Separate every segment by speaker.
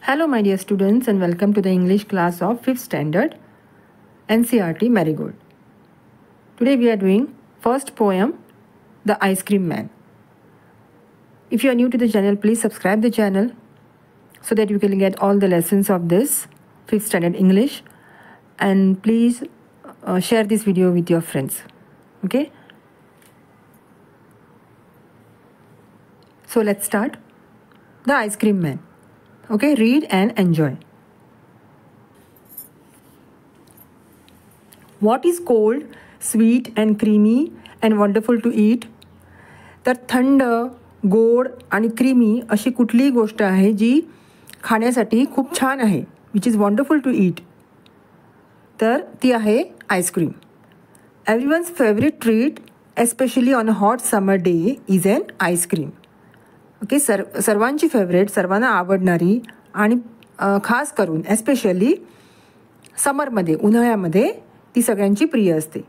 Speaker 1: Hello my dear students and welcome to the English class of 5th standard NCERT Marigold. Today we are doing first poem The Ice Cream Man. If you are new to the channel, please subscribe the channel so that you can get all the lessons of this 5th standard English, and please share this video with your friends. Okay? So let's start. The Ice Cream Man. Okay, read and enjoy. What is cold, sweet and creamy and wonderful to eat? तर थंड, गोड आणि creamy अशी कुठलीही गोष्ट आहे जी खाण्यासाठी खूप छान आहे, which is wonderful to eat. तर ती आहे ice cream. Everyone's favourite treat especially on a hot summer day is an ice cream. Okay, सर्वांची फेवरेट, सर्वांना आवडणारी आणि खास करून एस्पेशली समरमध्ये, उन्हाळ्यामध्ये ती सगळ्यांची प्रिय असते.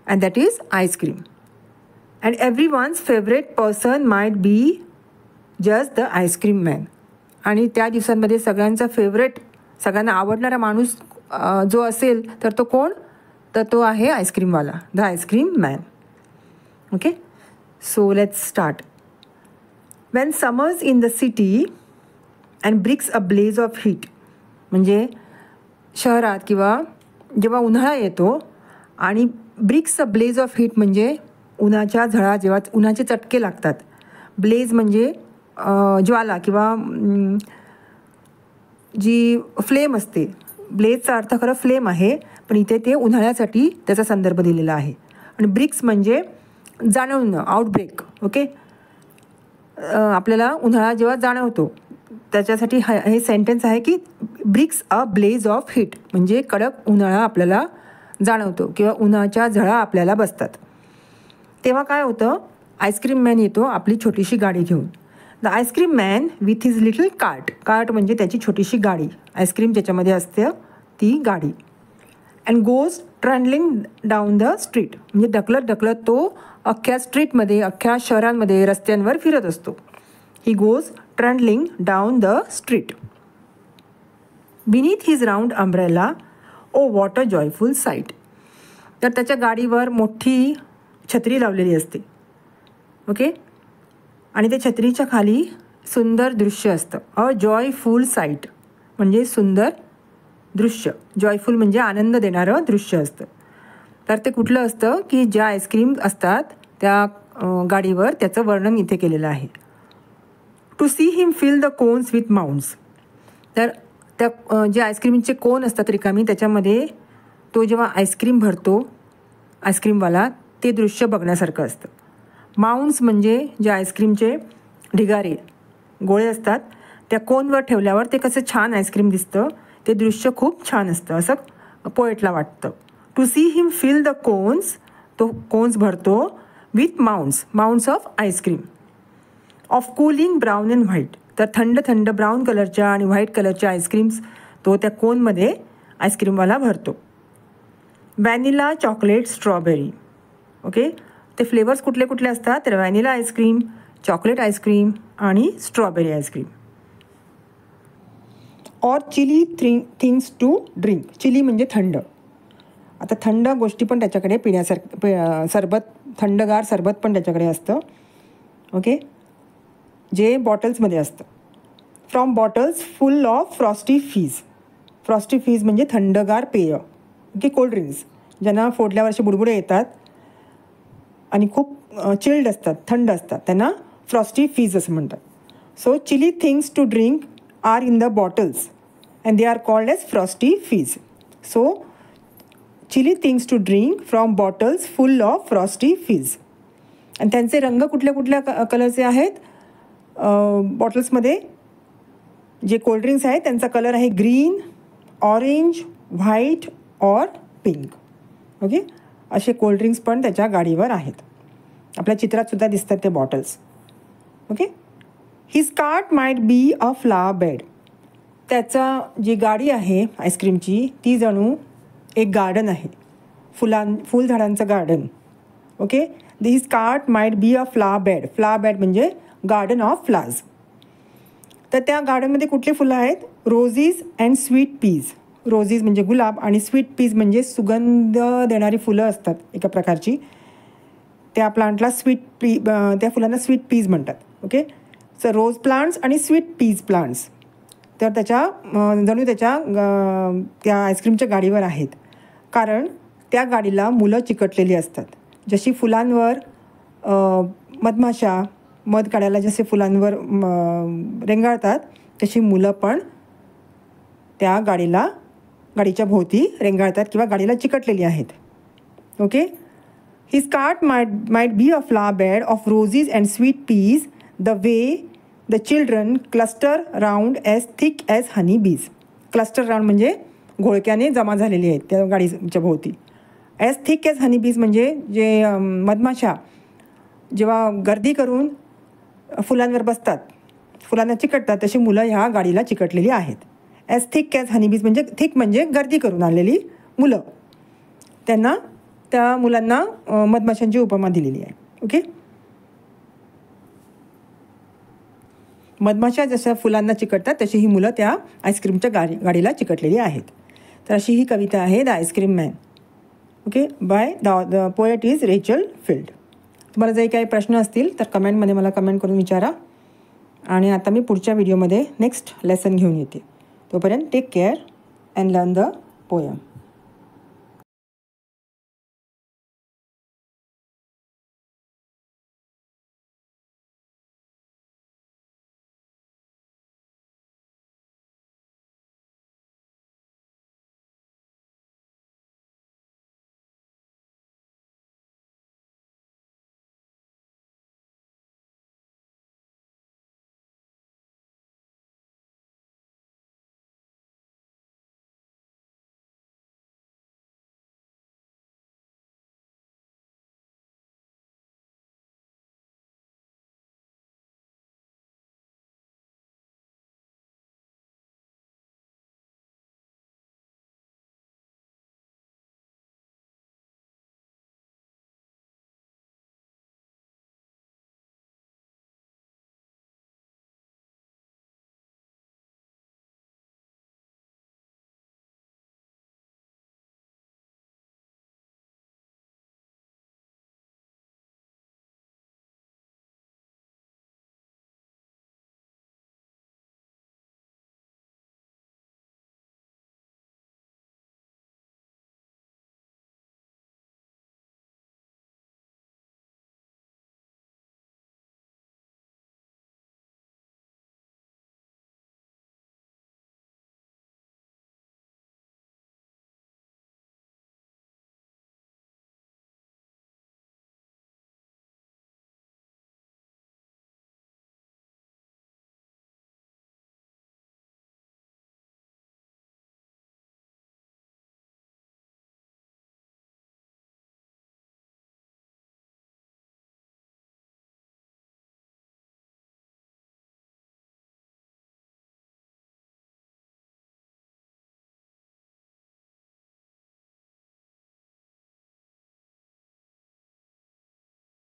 Speaker 1: And that is ice cream. And everyone's favourite person might be just the ice cream man. आणि त्या दिवसांमध्ये सगळ्यांचा फेवरेट, सगळ्यांना आवडणारा माणूस जो असेल तर तो कोण? तर तो आहे आईस्क्रीमवाला, the ice cream man. Okay, so let's start. When summers in the city and bricks a blaze of heat, म्हणजे शहरात किंवा जेव्हा उन्हाळा येतो आणि brings a blaze of heat म्हणजे उन्हाच्या झळा, जेव्हा उन्हाचे चटके लागतात. ब्लेज म्हणजे ज्वाला किंवा जी फ्लेम असते. ब्लेजचा अर्थ खरं फ्लेम आहे, पण इथे ते उन्हाळ्यासाठी त्याचा संदर्भ दिलेला आहे. आणि ब्रिक्स म्हणजे जाणवणं, आउटब्रेक. ओके, आपल्याला उन्हाळा जेव्हा जाणवतो त्याच्यासाठी हे सेंटेन्स आहे की brings a blaze of heat, म्हणजे कडक उन्हाळा आपल्याला जाणवतो किंवा उन्हाच्या झळा आपल्याला बसतात. तेव्हा काय होतं? आईस्क्रीम मॅन येतो आपली छोटीशी गाडी घेऊन. The ice cream man with his little cart. Cart म्हणजे त्याची छोटीशी गाडी, आईस्क्रीम ज्याच्यामध्ये असते ती गाडी. And goes travelling down the street, म्हणजे ढकलत ढकलत तो अख्ख्या स्ट्रीटमध्ये, अख्ख्या शहरांमध्ये, रस्त्यांवर फिरत असतो. He goes travelling down the street. Beneath his round umbrella oh what a joyful sight. तर त्याच्या गाडीवर मोठी छत्री लावलेली असते. ओके, आणि त्या छत्रीच्या खाली सुंदर दृश्य असतं. अ जॉयफुल साईट म्हणजे सुंदर दृश्य. जॉयफुल म्हणजे आनंद देणारं दृश्य असतं. तर ते कुठलं असतं की ज्या आईस्क्रीम असतात त्या गाडीवर त्याचं वर्णन इथे केलेलं आहे. To see him fill the cones with mounds. तर त्या जे आईस्क्रीमचे कोन असतात रिकामी, त्याच्यामध्ये तो जेव्हा आईस्क्रीम भरतो आईस्क्रीमवाला, ते दृश्य बघण्यासारखं असतं. माउंट्स म्हणजे जे आईस्क्रीमचे ढिगारे, गोळे असतात, त्या कोनवर ठेवल्यावर ते कसं छान आईस्क्रीम दिसतं, ते दृश्य खूप छान असतं असं पोएटला वाटतं. To see him fill the cones, तो कोन्स भरतो with mounds, mounds of ice cream. Of cooling brown and white. तर थंड थंड ब्राऊन कलरच्या आणि व्हाईट कलरच्या आईस्क्रीम्स तो त्या कोनमध्ये आईस्क्रीमवाला भरतो. Vanilla, chocolate, strawberry. ओके, ते फ्लेवर्स कुठले कुठले असतात? तर व्हॅनिला आईस्क्रीम, चॉकलेट आईस्क्रीम आणि strawberry ice cream. Or chilly things to drink. Chilly म्हणजे थंड. आता थंड गोष्टी पण त्याच्याकडे पिण्यासारखं, सरबत, थंडगार सरबत पण त्याच्याकडे असतं. ओके, जे बॉटल्समध्ये असतं. From bottles full of frosty fees. Frosty fees म्हणजे थंडगार पेय. ओके, कोल्ड्रिंक्स ज्यांना फोडल्यावर असे बुडबुडे येतात आणि खूप चिल्ड असतात, थंड असतात, त्यांना फ्रॉस्टी फीज असं म्हणतात. So chilly things to drink are in the bottles and they are called as frosty fizz. So chilly things to drink from bottles full of frosty fizz. आणि त्यांचे रंग कुठल्या कुठल्या कलरचे आहेत? बॉटल्समध्ये जे कोल्ड्रिंक्स आहेत त्यांचा कलर आहे green, orange, white or pink. Okay, असे कोल्ड्रिंक्स पण त्याच्या गाडीवर आहेत. आपल्या चित्रातसुद्धा दिसतात ते bottles. Okay, his cart might be a flower bed. त्याचा जी गाडी आहे आईस्क्रीमची ती जणू एक गार्डन आहे, फुलझाडांचं garden. Okay, this cart might be a flower bed. Flower bed म्हणजे गार्डन ऑफ फ्लावर्स. तर त्या गार्डनमध्ये कुठली फुलं आहेत? रोझीज अँड स्वीट पीज. रोझीज म्हणजे गुलाब आणि स्वीट पीज म्हणजे सुगंध देणारी फुलं असतात एका प्रकारची. त्या प्लांटला त्या फुलांना स्वीट पीज म्हणतात. ओके, सो रोज प्लांट्स आणि स्वीट पीज प्लांट्स तर जणू त्या आईस्क्रीमच्या गाडीवर आहेत, कारण त्या गाडीला मुलं चिकटलेली असतात. जशी फुलांवर मधमाशा मध काढायला जसे फुलांवर रेंगाळतात, तशी मुलं पण त्या गाडीच्या भोवती रेंगाळतात किंवा गाडीला चिकटलेली आहेत. Okay, His cart might be a flower bed of roses and sweet peas, the way the children cluster round as thick as honey bees. Cluster round म्हणजे घोळक्याने जमा झालेली आहेत त्या गाडीच्या भोवती. As thick as honey bees म्हणजे जे मधमाशा जेव्हा गर्दी करून फुलांवर बसतात, फुलांना चिकटतात, तशी मुलं ह्या गाडीला चिकटलेली आहेत. As thick as honey bees म्हणजे थिक म्हणजे गर्दी करून आलेली मुलं. त्या मुलांना मधमाशांची उपमा दिलेली आहे. ओके, मधमाशा जशा फुलांना चिकटतात तशी ही मुलं त्या आईस्क्रीमच्या गाडीला चिकटलेली आहेत. तर अशी ही कविता आहे the ice cream man. Okay, by the poet is Rachel field. तुम्हाला जरी काही प्रश्न असतील तर कमेंटमध्ये मला कमेंट करून विचारा. आणि आता मी पुढच्या व्हिडिओमध्ये नेक्स्ट लेसन घेऊन येते. तोपर्यंत take care and learn the poem.